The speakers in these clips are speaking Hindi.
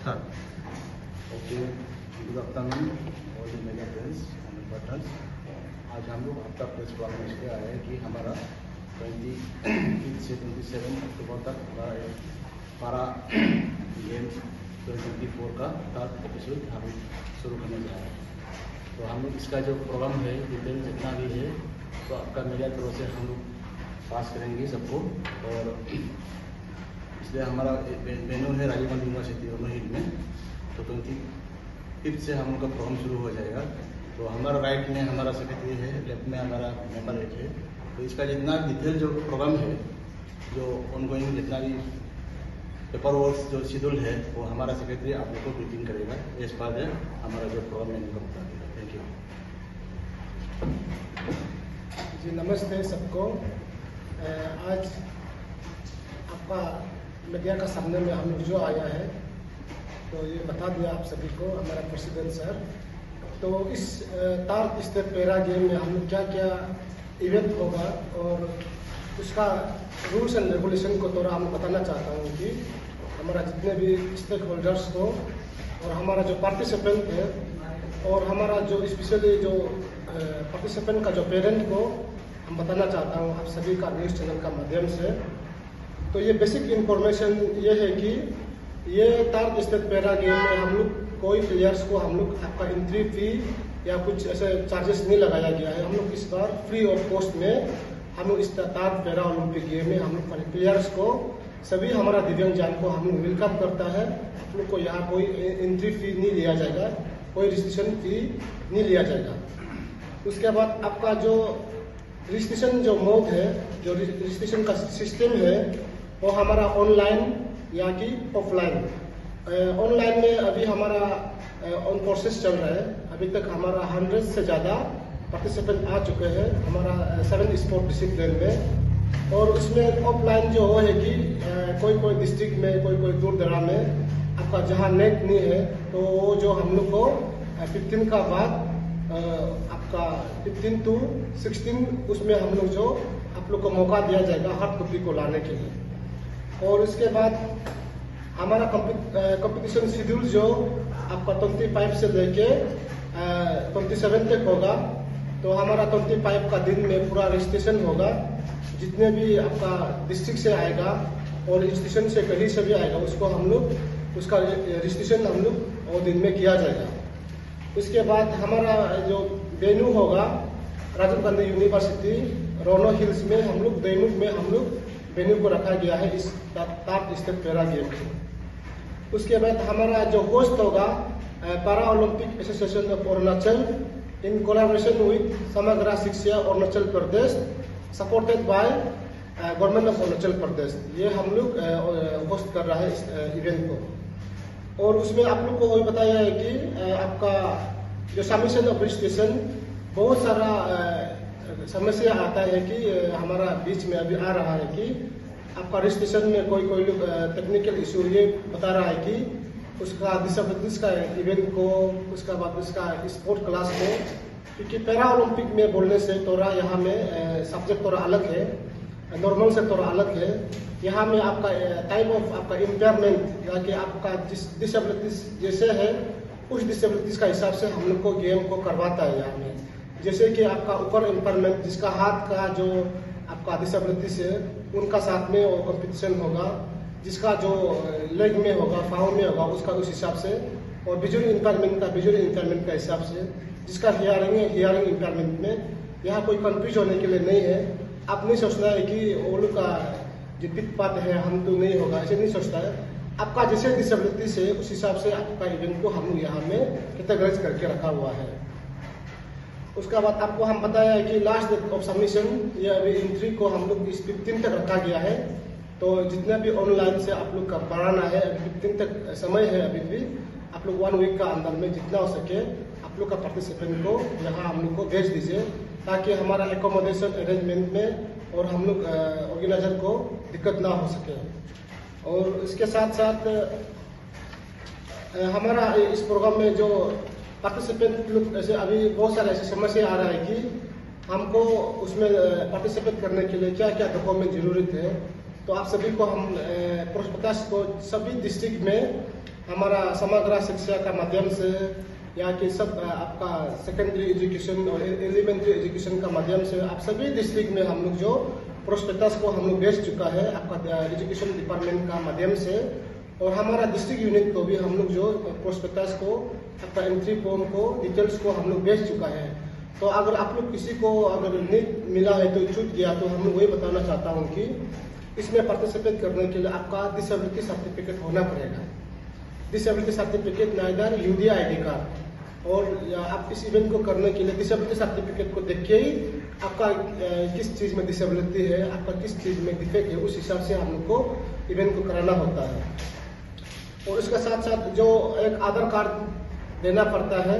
start. Okay, good afternoon all the media friends and partners. आज हम लोग आपका प्रेस कॉन्फ्रेंस में इसलिए आया है कि हमारा 25 से 27 अक्टूबर तक हमारा पारा गेम्स 2024 का थर्ड एपिसोड हम शुरू करने जा रहे हैं। तो हम लोग इसका जो प्रोग्राम है डिटेल जितना भी है तो आपका मीडिया तरफ से हम लोग पास करेंगे सबको। और इसलिए हमारा वेन्यू है राजीव गांधी यूनिवर्सिटी रोनो हिल में। तो 25 से हम लोग का प्रोग्राम शुरू हो जाएगा। तो हमारा राइट में हमारा सेक्रेटरी है, लेफ्ट में हमारा मेंबर है। तो इसका जितना डिटेल जो प्रोग्राम है, जो ऑनगोइंग जितना भी पेपर वर्क जो शेड्यूल है वो हमारा सेक्रेटरी आप लोग को ब्रीफिंग करेगा। इस बात है हमारा जो प्रोग्राम है उनको बता देगा। थैंक यू जी, नमस्ते सबको। आज आपका मीडिया का सामने में हम लोग जो आया है तो ये बता दिया आप सभी को हमारा प्रेसिडेंट सर। तो इस थर्ड स्टेप पैरा गेम में हम लोग क्या क्या इवेंट होगा और उसका रूल्स एंड रेगुलेशन को थोड़ा हम बताना चाहता हूँ कि हमारा जितने भी स्टेक होल्डर्स को और हमारा जो पार्टिसिपेंट है और हमारा जो स्पेशली जो पार्टिसिपेंट का जो पेरेंट को हम बताना चाहता हूँ आप सभी का न्यूज़ चैनल का माध्यम से। तो ये बेसिक इन्फॉर्मेशन ये है कि ये थर्ड स्टेट पैरा गेम में हम लोग कोई प्लेयर्स को हम लोग आपका एंट्री फी या कुछ ऐसे चार्जेस नहीं लगाया गया है। हम लोग इस बार फ्री ऑफ कॉस्ट में हम लोग इस थर्ड पैरा ओलंपिक गेम में हम लोग प्लेयर्स को सभी हमारा दिव्यांगजन को हम लोग वेलकम करता है। आप लोग को यहाँ कोई एंट्री फी नहीं लिया जाएगा, कोई रजिस्ट्रेशन फी नहीं लिया जाएगा। उसके बाद आपका जो रजिस्ट्रेशन जो मोड है, जो रजिस्ट्रेशन का सिस्टम है वो हमारा ऑनलाइन या कि ऑफलाइन। ऑनलाइन में अभी हमारा ऑन प्रोसेस चल रहा है। अभी तक हमारा 100 से ज़्यादा पार्टिसिपेंट आ चुके हैं हमारा 7 स्पोर्ट डिसिप्लिन में। और उसमें ऑफलाइन जो है कि कोई डिस्ट्रिक्ट में कोई दूर दराज में आपका जहाँ नेट नहीं है तो वो जो हम लोग को 15 का बाद आपका 15 to 16 उसमें हम लोग जो आप लोग को मौका दिया जाएगा हार्ड कॉपी को लाने के लिए। और उसके बाद हमारा कंपटीशन शेड्यूल जो आपका 25 से लेके 27 तक होगा। तो हमारा 25 का दिन में पूरा रजिस्ट्रेशन होगा। जितने भी आपका डिस्ट्रिक्ट से आएगा और स्टेशन से कहीं से भी आएगा उसको हम लोग उसका रजिस्ट्रेशन हम लोग वो दिन में किया जाएगा। उसके बाद हमारा जो वेन्यू होगा राजीव गांधी यूनिवर्सिटी रोनो हिल्स में हम लोग दैमुख में हम लोग वेन्यू को रखा गया है इस थर्ड स्टेप पैरा गेम में। उसके बाद हमारा जो होस्ट होगा para Olympic association of Arunachal in collaboration with Samagra Shiksha Arunachal Pradesh supported by government of Arunachal Pradesh. ये हम लोग होस्ट कर रहा है इस इवेंट को। और उसमें आप लोग को बताया है कि आपका जो सबमिशन ऑफ रजिस्ट्रेशन बहुत सारा समस्या आता है कि हमारा बीच में अभी आ रहा है कि आपका रजिस्ट्रेशन में कोई लोग टेक्निकल इशू ये बता रहा है कि उसका डिसेबिलिटीज का इवेंट को उसका बाद उसका स्पोर्ट क्लास को, क्योंकि पैरा ओलंपिक में बोलने से थोड़ा यहाँ में सब्जेक्ट थोड़ा अलग है, नॉर्मल से थोड़ा अलग है। यहाँ में आपका टाइप ऑफ आपका इम्पेयरमेंट या कि आपका जिस डिसेबिलिटीज जैसे है उस डिसेबिलिटीज का हिसाब से हम लोग को गेम को करवाता है यहाँ में। जैसे कि आपका ऊपर इम्पेयरमेंट जिसका हाथ का जो आपका डिसेबिलिटीज है उनका साथ में वो कंपटीशन होगा, जिसका जो लेग में होगा पाँव में होगा उसका उस हिसाब से, और विजुअल इम्पेयरमेंट का विजुअल इम्पेयरमेंट का हिसाब से, जिसका हियरिंग है हियरिंग इम्पेयरमेंट में। यहाँ कोई कंफ्यूज होने के लिए नहीं है। आप नहीं सोचना है कि वो लोग का जो पित है हम तो नहीं होगा, ऐसे नहीं सोचता है। आपका जैसे डिसेबिलिटीज है उस हिसाब से आपका इवेंट को हम यहाँ में कैटेगराइज करके रखा हुआ है। उसका बाद आपको हम बताया है कि लास्ट डेट ऑफ सबमिशन या अभी एंट्री को हम लोग इस 15 तक रखा गया है। तो जितना भी ऑनलाइन से आप लोग का बढ़ाना है 15 तक समय है अभी भी। आप लोग 1 वीक का अंदर में जितना हो सके आप लोग का पार्टिसिपेंट को यहाँ हम लोग को भेज दीजिए ताकि हमारा एकोमोडेशन अरेंजमेंट में और हम लोग ऑर्गेनाइजर को दिक्कत ना हो सके। और इसके साथ साथ हमारा इस प्रोग्राम में जो पार्टिसिपेंट लोग ऐसे अभी बहुत सारे ऐसे समस्या आ रहा है कि हमको उसमें पार्टिसिपेट करने के लिए क्या क्या डॉक्यूमेंट जरूरत है। तो आप सभी को हम प्रोस्पेक्टस को सभी डिस्ट्रिक्ट में हमारा समग्र शिक्षा का माध्यम से या कि सब आपका सेकेंडरी एजुकेशन और एलिमेंट्री एजुकेशन का माध्यम से आप सभी डिस्ट्रिक्ट में हम लोग जो प्रोस्पेक्टस को हम लोग भेज चुका है आपका एजुकेशन डिपार्टमेंट का माध्यम से। और हमारा डिस्ट्रिक्ट यूनिट को भी हम लोग जो प्रोस्पेक्टस को आपका एंट्री फॉर्म को डिटेल्स को हम लोग भेज चुका है। तो अगर आप लोग किसी को अगर नहीं मिला है तो छूट गया तो हम लोग वही बताना चाहता हूँ कि इसमें पार्टिसिपेट करने के लिए आपका डिसेबिलिटी सर्टिफिकेट होना पड़ेगा। Disability certificate neither UD ID card, और या आप इस इवेंट को करने के लिए डिसेबिलिटी सर्टिफिकेट को देख के ही आपका किस चीज़ में डिसेबिलिटी है, आपका किस चीज़ में डिफेक्ट है, उस हिसाब से हम लोग को इवेंट को कराना होता है। और उसके साथ साथ जो एक आधार कार्ड देना पड़ता है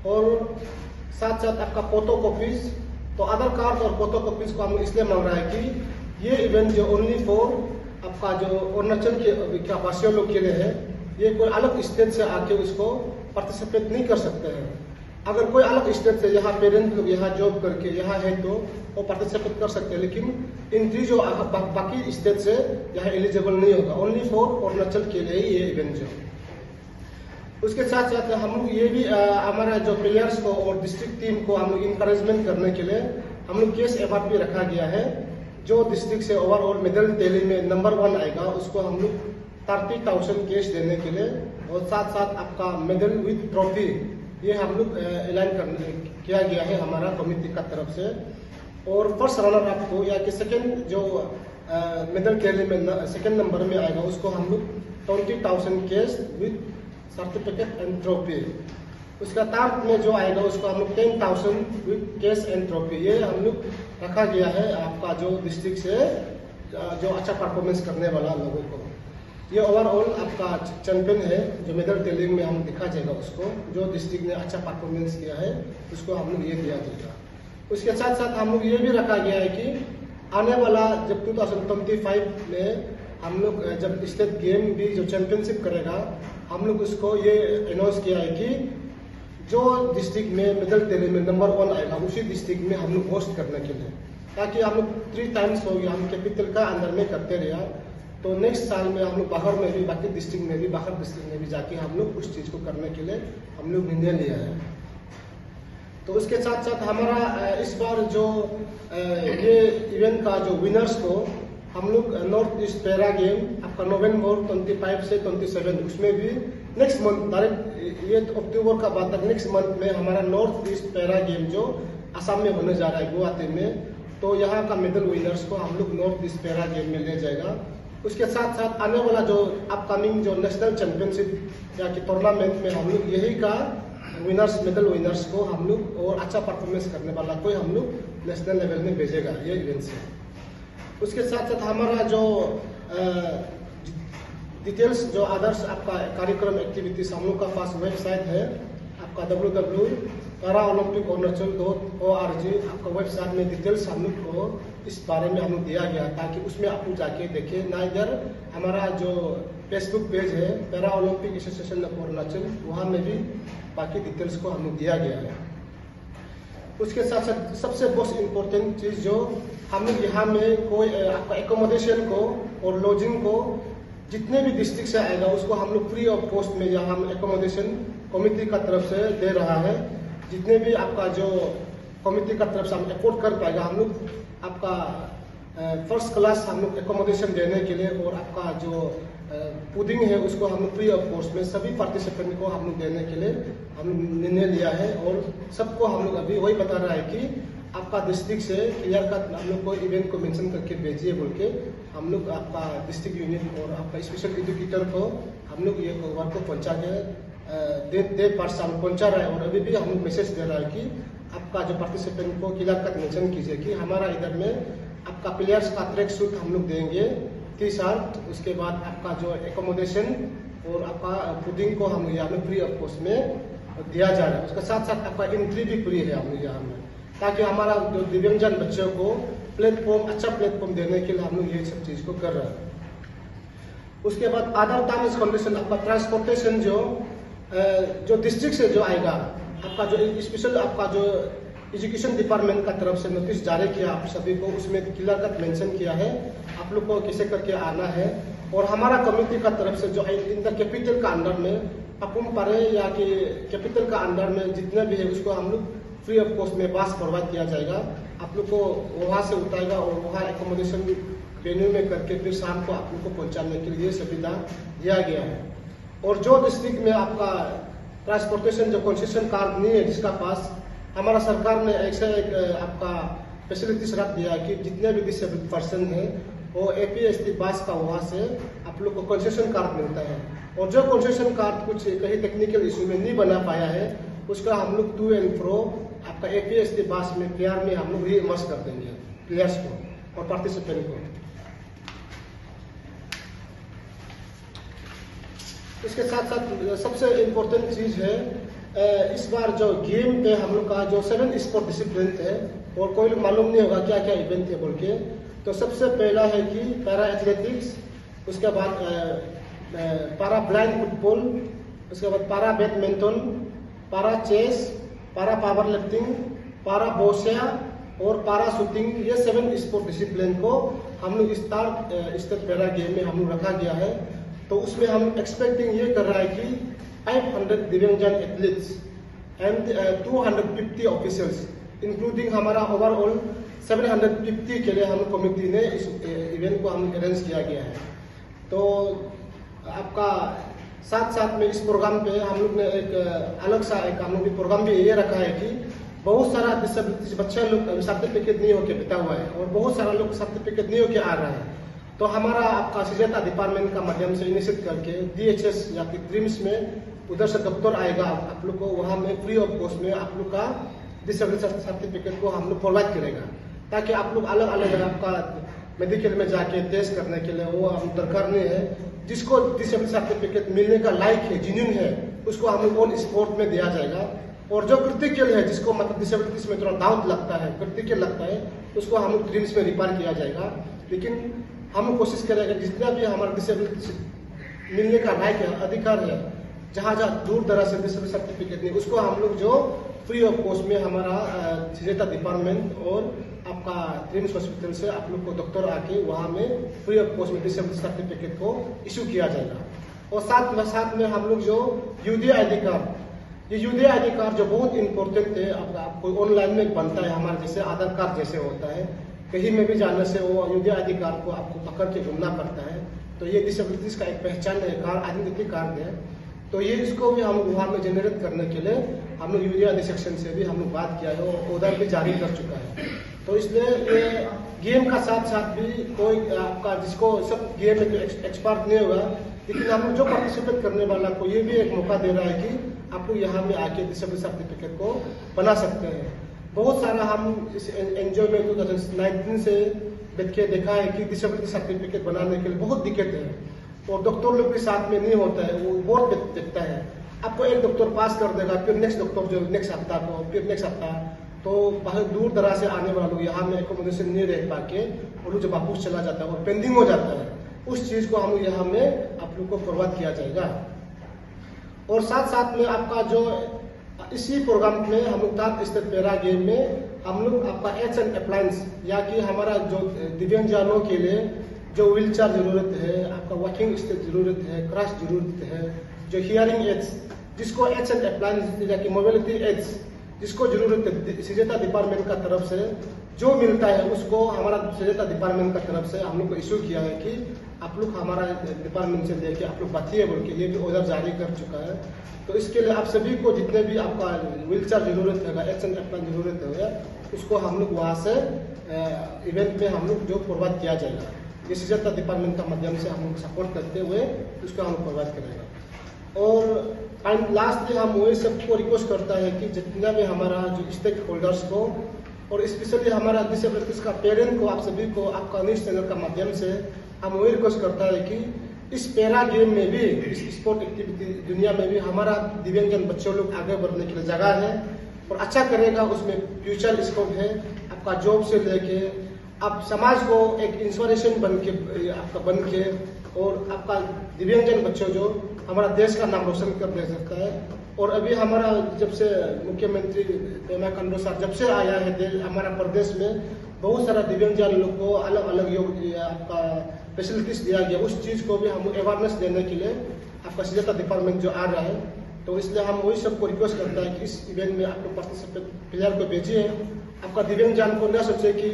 और साथ साथ आपका फोटो कॉपीज। तो आधार कार्ड और फोटो कॉपीज को हम इसलिए मांग रहा है कि ये इवेंट जो ओनली फॉर आपका जो अरुणाचल के वासियों लोग के लिए है, ये कोई अलग स्टेट से आके उसको पार्टिसिपेट नहीं कर सकते हैं। अगर कोई अलग स्टेट से यहाँ पेरेंट लोग यहाँ जॉब करके यहाँ है तो वो पार्टिसिपेट कर सकते हैं, लेकिन इंट्री जो बाकी स्टेट से यहाँ एलिजिबल नहीं होगा, ओनली फॉर अरुणाचल के लिए ये इवेंट जो। उसके साथ साथ हम लोग ये भी हमारा जो प्लेयर्स को और डिस्ट्रिक्ट टीम को हम लोग इंकरेजमेंट करने के लिए हम लोग कैश अवार्ड भी रखा गया है। जो डिस्ट्रिक्ट से ओवरऑल मेडल टैली में नंबर 1 आएगा उसको हम लोग 30,000 कैश देने के लिए, और साथ साथ आपका मेडल विद ट्रॉफी ये हम लोग ऐलान किया गया है हमारा कमेटी का तरफ से। और फर्स्ट रनर अप को या कि सेकेंड जो मेडल टैली में सेकेंड नंबर में आएगा उसको हम लोग 20,000 cash with certificate and trophy. उसका थर्ड में जो आएगा उसको हम लोग 10,000 विद कैश एंड ट्रॉफी ये हम लोग रखा गया है आपका जो डिस्ट्रिक्ट से जो अच्छा परफॉर्मेंस करने वाला लोगों को। ये ओवरऑल आपका चैंपियन है जो मेडल टेलिंग में हम दिखा जाएगा उसको, जो डिस्ट्रिक्ट ने अच्छा परफॉर्मेंस किया है उसको हम लोग ये दिया जाएगा। उसके साथ साथ हम लोग ये भी रखा गया है कि आने वाला जब 2025 में हम लोग जब स्टेट गेम भी जो चैंपियनशिप करेगा हम लोग उसको ये अनाउंस किया है कि जो डिस्ट्रिक्ट में मेडल टैली में नंबर 1 आएगा उसी डिस्ट्रिक्ट में हम लोग होस्ट करने के लिए, ताकि हम लोग 3 टाइम्स हो गया हम कैपिटल का अंदर में करते रहे, तो नेक्स्ट साल में हम लोग बाहर में भी बाकी डिस्ट्रिक्ट में भी बाहर डिस्ट्रिक्ट में भी जाके हम लोग उस चीज़ को करने के लिए हम लोग निर्णय लिया है। तो उसके साथ साथ हमारा इस बार जो ये इवेंट का जो विनर्स को हम लोग नॉर्थ ईस्ट पैरा गेम आपका नवंबर 25 से 27 उसमें भी नेक्स्ट मंथ डायरेक्ट ये अक्टूबर का बाद तक नेक्स्ट मंथ में हमारा नॉर्थ ईस्ट पैरा गेम जो असम में होने जा रहा है गुवाहाटी में, तो यहाँ का मेडल विनर्स को हम लोग नॉर्थ ईस्ट पैरा गेम में ले जाएगा। उसके साथ साथ आने वाला जो अपकमिंग जो नेशनल चैंपियनशिप या कि टूर्नामेंट में हम लोग यही का विनर्स मेडल विनर्स को हम लोग और अच्छा परफॉर्मेंस करने वाला कोई हम लोग नेशनल लेवल में भेजेगा ये इवेंट से। उसके साथ साथ हमारा जो डिटेल्स जो अदर्स आपका कार्यक्रम एक्टिविटीज हम लोग का पास वेबसाइट है आपका www.paraolympicarunachal.org आपका वेबसाइट में डिटेल्स हम लोग को इस बारे में हम लोग दिया गया, ताकि उसमें आप लोग जाके देखें ना। इधर हमारा जो फेसबुक पेज है para Olympic association of Arunachal, वहाँ में भी बाकी डिटेल्स को हम लोग दिया गया है। उसके साथ साथ सबसे मोस्ट इम्पोर्टेंट चीज़ जो हम लोग यहाँ में कोई आपका एकोमोडेशन को और लॉजिंग को जितने भी डिस्ट्रिक्ट से आएगा उसको हम लोग फ्री ऑफ कॉस्ट में यहाँ हम एकोमोडेशन कमेटी का तरफ से दे रहा है। जितने भी आपका जो कमेटी का तरफ से हम अफोर्ड कर पाएगा हम लोग आपका फर्स्ट क्लास हम लोग एकोमोडेशन देने के लिए, और आपका जो पुडिंग है उसको हम लोग फ्री ऑफ कॉस्ट में सभी पार्टिसिपेंट को हम लोग देने के लिए हम लोग निर्णय लिया है। और सबको हम लोग अभी वही बता रहा है कि आपका डिस्ट्रिक्ट से क्लियर कट हम लोग को इवेंट को मेंशन करके भेजिए बोल के हम लोग आपका डिस्ट्रिक्ट यूनिट और आपका स्पेशल एजुकेटर को हम लोग ये वर्क को पहुँचा के दे पर्सन पहुँचा रहा है। और अभी भी हम लोग मैसेज दे रहा है कि आपका जो पार्टिसिपेंट को क्लियर कट मेंशन कीजिए कि हमारा इधर में आपका प्लेयर्स का ट्रैक सूट हम लोग देंगे टी-शर्ट, उसके बाद आपका जो एकोमोडेशन और आपका पुडिंग को हम यहाँ में फ्री ऑफ कॉस्ट में दिया जा रहा है। उसके साथ साथ आपका एंट्री भी फ्री है हम लोग यहाँ में, ताकि हमारा जो दिव्यांगजन बच्चों को प्लेटफॉर्म अच्छा प्लेटफॉर्म देने के लिए हम लोग ये सब चीज़ को कर रहे हैं। उसके बाद अदर टर्म्स कंडीशन आपका ट्रांसपोर्टेशन जो डिस्ट्रिक्ट से जो आएगा आपका जो स्पेशल आपका जो एजुकेशन डिपार्टमेंट का तरफ से नोटिस जारी किया आप सभी को, उसमें क्लियर कट मेंशन किया है आप लोग को कैसे करके आना है। और हमारा कम्युनिटी का तरफ से जो इन द कैपिटल का अंडर में अपुम पारे या कि कैपिटल का अंडर में जितना भी है उसको हम लोग फ्री ऑफ कॉस्ट में बस प्रोवाइड किया जाएगा। आप लोग को वहाँ से उठाएगा और वहाँ एकोमोडेशन वेन्यू में करके फिर शाम को आप लोग को पहुँचाने के लिए सुविधा दिया गया है। और जो डिस्ट्रिक्ट में आपका ट्रांसपोर्टेशन जो कंसेशन कार्ड नहीं है जिसका पास, हमारा सरकार ने ऐसा एक आपका फैसिलिटीज रख दिया कि जितने भी डिसेबल्ड पर्सन है वो APST बस का वहाँ से आप लोग को कंसेशन कार्ड मिलता है। और जो कंसेशन कार्ड कुछ कहीं टेक्निकल इशू में नहीं बना पाया है उसका हम लोग टू एंड फ्रो आपका APST बस में फेयर में हम लोग रीइम्बर्स कर देंगे प्लेयर्स को और पार्टिसिपेंट को। इसके साथ साथ सबसे इम्पोर्टेंट चीज़ है इस बार जो गेम पे हम लोग का जो 7 स्पोर्ट डिसिप्लिन है और कोई लोग मालूम नहीं होगा क्या क्या इवेंट है बोल के। तो सबसे पहला है कि पैरा एथलेटिक्स, उसके बाद पैरा ब्लाइंड फुटबॉल, उसके बाद para badminton, para chess, para power lifting, para boccia और पैरा शूटिंग। ये 7 स्पोर्ट डिसिप्लिन को हम लोग स्टेट पैरा गेम में हम लोग रखा गया है। तो उसमें हम एक्सपेक्टिंग ये कर रहा है कि 500 दिव्यांगजन एथलीट्स एंड 250 ऑफिसर्स इंक्लूडिंग हमारा ओवरऑल 750 के लिए हम कमेटी ने इस इवेंट को हम अरेंज किया गया है। तो आपका साथ साथ में इस प्रोग्राम पे हम लोग ने एक अलग सा एक हम लोग प्रोग्राम भी ये रखा है कि बहुत सारा डिसेबिलिटीज बच्चे लोग सर्टिफिकेट नहीं होके बिता हुआ है और बहुत सारा लोग सर्टिफिकेट नहीं होके आ रहा है। तो हमारा आपका सीजेता डिपार्टमेंट का माध्यम से इनिशिएट करके DHS या फिर ड्रीम्स में उधर से डॉक्टर आएगा आप लोग को वहाँ में फ्री ऑफ कॉस्ट में आप लोग का डिसेबिलिटी सर्टिफिकेट को हम लोग प्रोवाइड करेगा, ताकि आप लोग अलग अलग आपका मेडिकल में जाके टेस्ट करने के लिए वो हम दरकार नहीं है। जिसको डिसेबिलिटी सर्टिफिकेट मिलने का लायक है, जेन्युइन है, उसको हम लोग ऑन स्पॉट में दिया जाएगा। और जो क्रिटिकल है, जिसको मतलब डिसेबिलिटीज में थोड़ा डाउट लगता है, क्रिटिकल लगता है, उसको हम लोग ड्रीम्स में रिफर किया जाएगा। लेकिन हम कोशिश करेंगे जितना भी हमारा डिसेबिलिटी मिलने का लायक है, अधिकार है, जहाँ जहाँ दूर दराज से डिसेबिलिटी सर्टिफिकेट नहीं, उसको हम लोग जो फ्री ऑफ कॉस्ट में हमारा सीजेता डिपार्टमेंट और आपका ड्रीम्स हॉस्पिटल से आप लोग को डॉक्टर आके वहाँ में फ्री ऑफ कॉस्ट में डिसेबिलिटी सर्टिफिकेट को इशू किया जाएगा। और साथ में हम लोग जो UDA ID कार्ड, ये UDA ID कार्ड जो बहुत इंपॉर्टेंट है, आपको ऑनलाइन में बनता है हमारे जैसे आधार कार्ड जैसे होता है, कहीं में भी जाने से वो UDA ID कार्ड को आपको पकड़ के घूमना पड़ता है। तो ये डिसेबिलिटीज का एक पहचान है, कार्ड आइडेंटिटी कार्ड है। तो ये इसको भी हम वहाँ में जनरेट करने के लिए हम लोग UDA ID सेक्शन से भी हम लोग बात किया है और ऑर्डर भी जारी कर चुका है। तो इसलिए ये गेम का साथ साथ भी कोई आपका जिसको सब गेम में एक्सपर्ट नहीं होगा, लेकिन हम लोग जो पार्टिसिपेट करने वाला को ये भी एक मौका दे रहा है कि आप लोग यहाँ में आके डिसेबिलिटी सर्टिफिकेट को बना सकते हैं। बहुत सारा हम इस NGO में 2019 से देख के देखा है कि डिसेबिलिटी सर्टिफिकेट बनाने के लिए बहुत दिक्कत है और डॉक्टर लोग भी साथ में नहीं होता है, वो बहुत देखता है। आपको एक डॉक्टर पास कर देगा, फिर नेक्स्ट डॉक्टर जो नेक्स्ट हफ्ता को, फिर नेक्स्ट हफ्ता, तो बहुत दूर दराज से आने वाले लोग यहाँ में एकोमोडेशन नहीं रह पा के वो लोग जब वापस चला जाता है और पेंडिंग हो जाता है, उस चीज़ को हम यहाँ में आप लोग को प्रोवाइड किया जाएगा। और साथ साथ में आपका जो इसी प्रोग्राम में हम लोग था स्टेट पैरा गेम में हम लोग आपका एड्स एंड अप्लायंस या कि हमारा जो दिव्यांगजनों के लिए जो व्हील चेयर जरूरत है, आपका वॉकिंग स्टिक जरूरत है, क्रश जरूरत है, जो हियरिंग एड्स जिसको एड्स एंड अप्लायंस या कि मोबिलिटी एड्स जिसको जरूरत है, सीजेता डिपार्टमेंट का तरफ से जो मिलता है उसको हमारा सीजेता डिपार्टमेंट का तरफ से हम लोग को इशू किया है कि आप लोग हमारा डिपार्टमेंट से लेके आप लोग बातिए बोल के ये भी ऑर्डर जारी कर चुका है। तो इसके लिए आप सभी को जितने भी आपका व्हील चेयर जरूरत है, एड्स एंड अप्लायंस जरूरत है, उसको हम लोग वहाँ से इवेंट में हम लोग जो प्रोवाइड किया जाएगा, ये सीजेता डिपार्टमेंट का माध्यम से हम लोग सपोर्ट करते हुए उसको हम प्रोवाइड करेगा। और लास्टली हम वही सबको रिक्वेस्ट करता है कि जितना भी हमारा जो स्टेक होल्डर्स को और स्पेशली हमारा डिसेबिलिटीज का पेरेंट को, आप सभी को आपका न्यूज़ चैनल का माध्यम से हम वही रिक्वेस्ट करता है कि इस पैरा गेम में भी, इस स्पोर्ट एक्टिविटी दुनिया में भी हमारा दिव्यांगजन बच्चों लोग आगे बढ़ने के लिए जगह है और अच्छा करेगा, उसमें फ्यूचर स्कोप है। आपका जॉब से लेके आप समाज को एक इंस्पिरेशन बन के और आपका दिव्यांगजन बच्चों जो हमारा देश का नाम रोशन कर दे सकता है। और अभी हमारा जब से मुख्यमंत्री पेमा खांडू साहब जब से आया है हमारा प्रदेश में बहुत सारा दिव्यांगजन लोग को अलग अलग आपका फैसिलिटीज दिया गया। उस चीज़ को भी हम अवेयरनेस देने के लिए आपका सीजता डिपार्टमेंट जो आ रहा है, तो इसलिए हम वही सबको रिक्वेस्ट करता है कि इस इवेंट में आप लोग पार्टिसिपेट प्लेयर को भेजिए। आपका दिव्यांगजन को न सोचे कि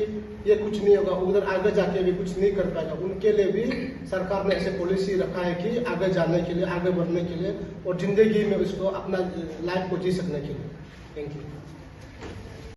ये कुछ नहीं होगा, उधर आगे जाके भी कुछ नहीं कर पाएगा। उनके लिए भी सरकार ने ऐसे पॉलिसी रखा है कि आगे जाने के लिए, आगे बढ़ने के लिए और जिंदगी में उसको अपना लाइफ को जी सकने के लिए। Thank you.